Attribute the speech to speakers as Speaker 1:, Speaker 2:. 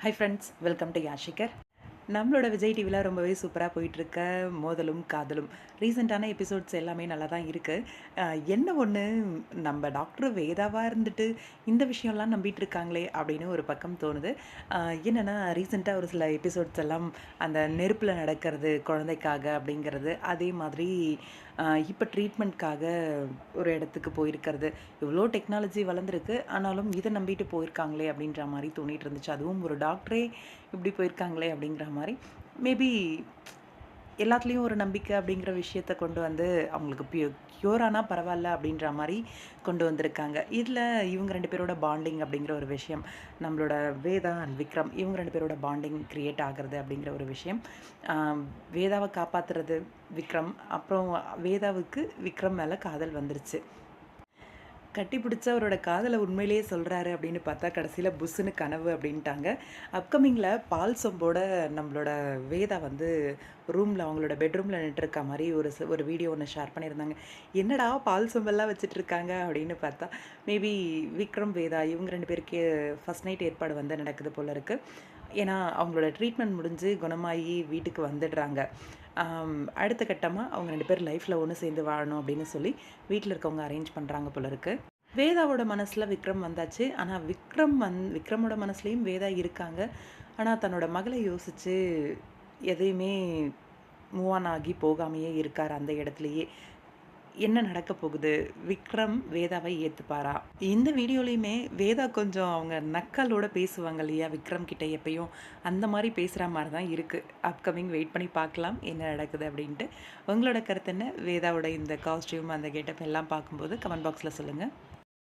Speaker 1: Hi friends, welcome to Yashikar. நம்மளோட விஜய் டிவியில் ரொம்பவே சூப்பராக போயிட்டுருக்க மோதலும் காதலும் ரீசெண்டான எபிசோட்ஸ் எல்லாமே நல்லா தான் இருக்குது. என்ன ஒன்று, நம்ம டாக்டர் வேதாவாக இருந்துட்டு இந்த விஷயம்லாம் நம்பிட்டு இருக்காங்களே அப்படின்னு ஒரு பக்கம் தோணுது. என்னென்னா ரீசெண்டாக ஒரு சில எபிசோட்ஸ் எல்லாம் அந்த நெருப்பில் நடக்கிறது குழந்தைக்காக அப்படிங்கிறது, அதே மாதிரி இப்போ ட்ரீட்மெண்ட்காக ஒரு இடத்துக்கு போயிருக்கிறது. இவ்வளோ டெக்னாலஜி வளர்ந்துருக்கு, ஆனாலும் இதை நம்பிட்டு போயிருக்காங்களே அப்படின்ற மாதிரி தோணிட்டு இருந்துச்சு. அதுவும் ஒரு டாக்டரே இப்படி போயிருக்காங்களே அப்படிங்கிற மாதிரி. மேபி எல்லாத்துலேயும் ஒரு நம்பிக்கை அப்படிங்கிற விஷயத்த கொண்டு வந்து அவங்களுக்கு க்யூரானா பரவாயில்ல அப்படின்ற மாதிரி கொண்டு வந்திருக்காங்க. இதில் இவங்க 2 பேரோட பாண்டிங் அப்படிங்கிற ஒரு விஷயம், நம்மளோட வேதா அண்ட் விக்ரம் இவங்க 2 பேரோட பாண்டிங் க்ரியேட் ஆகிறது அப்படிங்கிற ஒரு விஷயம். வேதாவை காப்பாற்றுறது விக்ரம், அப்புறம் வேதாவுக்கு விக்ரம் மேலே காதல் வந்துருச்சு. கட்டி பிடிச்ச அவரோட காதலை உண்மையிலேயே சொல்கிறாரு அப்படின்னு பார்த்தா கடைசியில் புஸ்ஸுன்னு கனவு அப்படின்ட்டாங்க. அப்கமிங்கில் பால் சொம்போட நம்மளோட வேதா வந்து ரூமில் அவங்களோட பெட்ரூமில் நின்றுருக்க மாதிரி ஒரு வீடியோ ஒன்று ஷேர் பண்ணியிருந்தாங்க. என்னடா பால் சொம்பெல்லாம் வச்சுட்ருக்காங்க அப்படின்னு பார்த்தா மேபி விக்ரம் வேதா இவங்க 2 பேருக்கு ஃபஸ்ட் நைட் ஏற்பாடு வந்து நடக்குது போல் இருக்குது. ஏன்னா அவங்களோட ட்ரீட்மெண்ட் முடிஞ்சு குணமாகி வீட்டுக்கு வந்துடுறாங்க. அடுத்த கட்டமாக அவங்க 2 பேர் லைஃப்பில் ஒன்று சேர்ந்து வாழணும் அப்படின்னு சொல்லி வீட்டில் இருக்கவங்க அரேஞ்ச் பண்ணுறாங்க போல இருக்குது. வேதாவோட மனசில் விக்ரம் வந்தாச்சு. ஆனால் விக்ரமோட மனசுலேயும் வேதா இருக்காங்க. ஆனால் தன்னோட மகளை யோசித்து எதையுமே மூவ் ஆன் ஆகி போகாமையே இருக்கார் அந்த இடத்துலையே. என்ன நடக்க போகுது? விக்ரம் வேதாவை ஏற்றுப்பாரா? இந்த வீடியோலையுமே வேதா கொஞ்சம் அவங்க நக்கலோட பேசுவாங்க இல்லையா விக்ரம் கிட்ட எப்பயும், அந்த மாதிரி பேசுகிற மாதிரி தான் இருக்குது. அப்கமிங் வெயிட் பண்ணி பார்க்கலாம் என்ன நடக்குது அப்படின்ட்டு. உங்களோட கருத்து என்ன? வேதாவோட இந்த காஸ்டியூம் அந்த கெட்டப் எல்லாம் பார்க்கும்போது கமெண்ட் பாக்ஸில் சொல்லுங்கள்.